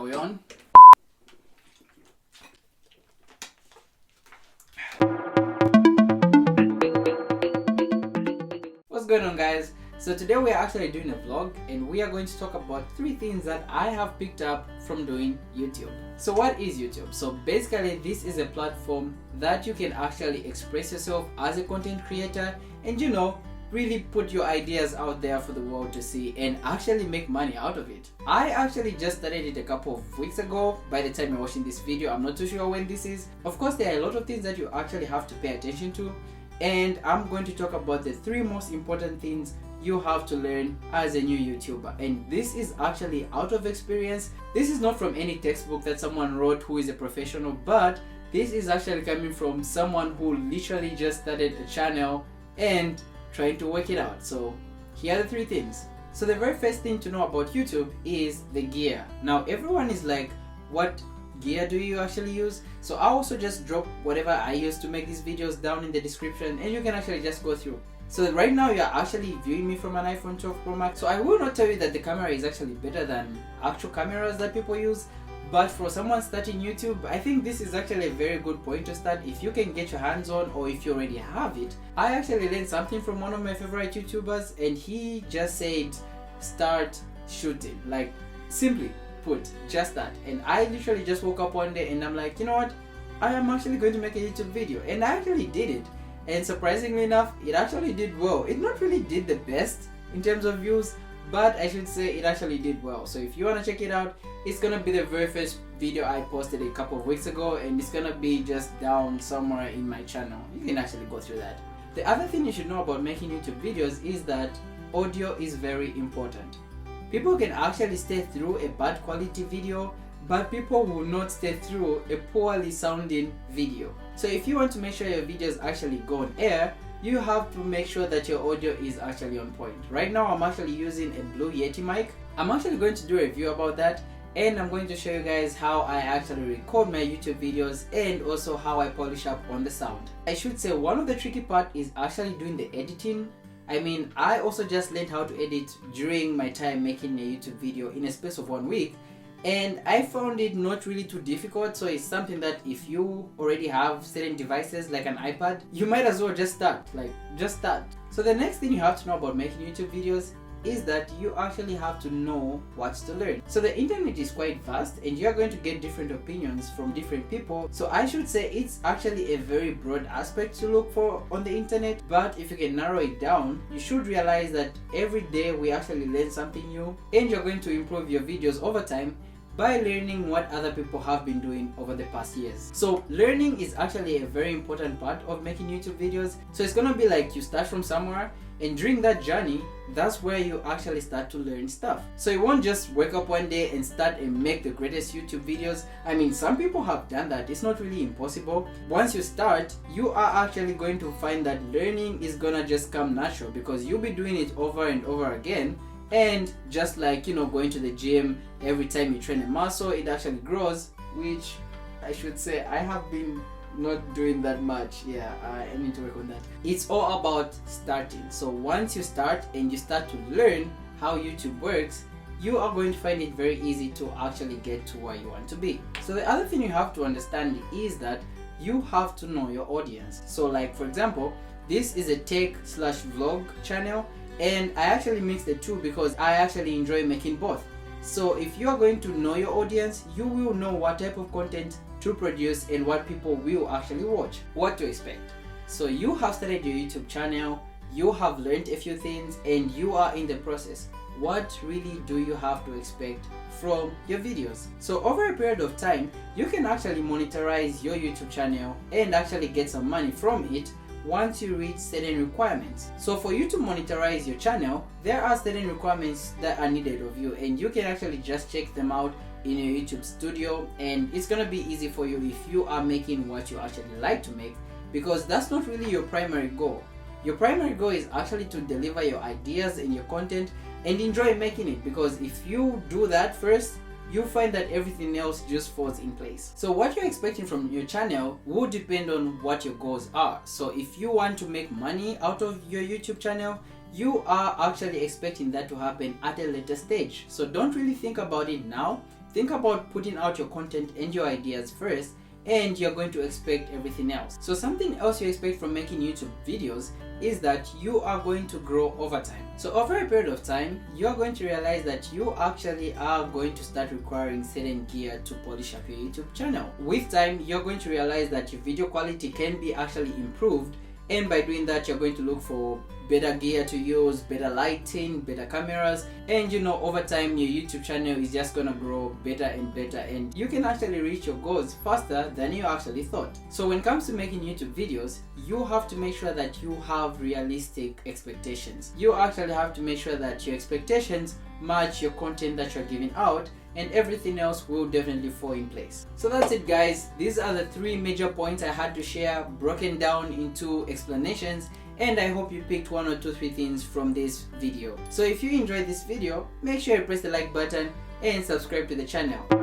Are we on? What's going on, guys? So today we are actually doing a vlog and we are going to talk about 3 things that I have picked up from doing YouTube. So what is YouTube? So basically this is a platform that you can actually express yourself as a content creator and really put your ideas out there for the world to see and actually make money out of it. I actually just started it a couple of weeks ago. By the time you're watching this video, I'm not too sure when this is. Of course, there are a lot of things that you actually have to pay attention to, and I'm going to talk about the 3 most important things you have to learn as a new YouTuber. And this is actually out of experience. This is not from any textbook that someone wrote who is a professional, but this is actually coming from someone who literally just started a channel and trying to work it out. So here are the 3 things. So the very first thing to know about YouTube is the gear. Now everyone is like, what gear do you actually use? So I also just drop whatever I use to make these videos down in the description and you can actually just go through. So right now you are actually viewing me from an iPhone 12 Pro Max. So I will not tell you that the camera is actually better than actual cameras that people use, but for someone starting YouTube, I think this is actually a very good point to start if you can get your hands on, or if you already have it. I actually learned something from one of my favorite YouTubers and he just said start shooting, like simply put, just that. And I literally just woke up one day and I'm like, you know what, I am actually going to make a YouTube video, and I actually did it. And surprisingly enough, it actually did well. It not really did the best in terms of views, but I should say it actually did well. So if you want to check it out, it's gonna be the very first video I posted a couple of weeks ago, and it's gonna be just down somewhere in my channel. You can actually go through that. The other thing you should know about making YouTube videos is that audio is very important. People can actually stay through a bad quality video, but people will not stay through a poorly sounding video. So if you want to make sure your videos actually go on air, you have to make sure that your audio is actually on point. Right now I'm actually using a Blue Yeti mic. I'm actually going to do a review about that, and I'm going to show you guys how I actually record my YouTube videos and also how I polish up on the sound. I should say one of the tricky part is actually doing the editing. I mean, I also just learned how to edit during my time making a YouTube video in a space of 1 week, and I found it not really too difficult. So it's something that if you already have certain devices like an iPad, you might as well just start. So the next thing you have to know about making YouTube videos is that you actually have to know what to learn. So the internet is quite vast and you are going to get different opinions from different people. So I should say it's actually a very broad aspect to look for on the internet, but if you can narrow it down, you should realize that every day we actually learn something new, and you're going to improve your videos over time by learning what other people have been doing over the past years. So learning is actually a very important part of making YouTube videos. So it's gonna be like you start from somewhere, and during that journey, that's where you actually start to learn stuff. So you won't just wake up one day and start and make the greatest YouTube videos. I mean, some people have done that. It's not really impossible. Once you start, you are actually going to find that learning is gonna just come natural because you'll be doing it over and over again. And just like, going to the gym, every time you train a muscle, it actually grows, which I should say I have been not doing that much. Yeah, I need to work on that. It's all about starting. So once you start and you start to learn how YouTube works, you are going to find it very easy to actually get to where you want to be. So the other thing you have to understand is that you have to know your audience. So like, for example, this is a tech/vlog channel, and I actually mix the two because I actually enjoy making both. So if you are going to know your audience, you will know what type of content to produce and what people will actually watch, what to expect. So you have started your YouTube channel, you have learned a few things, and you are in the process. What really do you have to expect from your videos? So over a period of time, you can actually monetize your YouTube channel and actually get some money from it once you reach certain requirements. So for you to monetize your channel, there are certain requirements that are needed of you, and you can actually just check them out in your YouTube studio, and it's gonna be easy for you if you are making what you actually like to make, because that's not really your primary goal. Your primary goal is actually to deliver your ideas and your content and enjoy making it, because if you do that first, you'll find that everything else just falls in place. So what you're expecting from your channel will depend on what your goals are. So if you want to make money out of your YouTube channel, you are actually expecting that to happen at a later stage. So don't really think about it now. think about putting out your content and your ideas first, and you're going to expect everything else. So something else you expect from making YouTube videos is that you are going to grow over time. So over a period of time, you're going to realize that you actually are going to start requiring certain gear to polish up your YouTube channel. With time, you're going to realize that your video quality can be actually improved, and by doing that, you're going to look for better gear to use, better lighting, better cameras, and over time your YouTube channel is just gonna grow better and better, and you can actually reach your goals faster than you actually thought. So when it comes to making YouTube videos, you have to make sure that you have realistic expectations. You actually have to make sure that your expectations match your content that you're giving out, and everything else will definitely fall in place. So that's it, guys. These are the 3 major points I had to share, broken down into explanations, and I hope you picked 1 or 2, 3 things from this video. So if you enjoyed this video, make sure you press the like button and subscribe to the channel.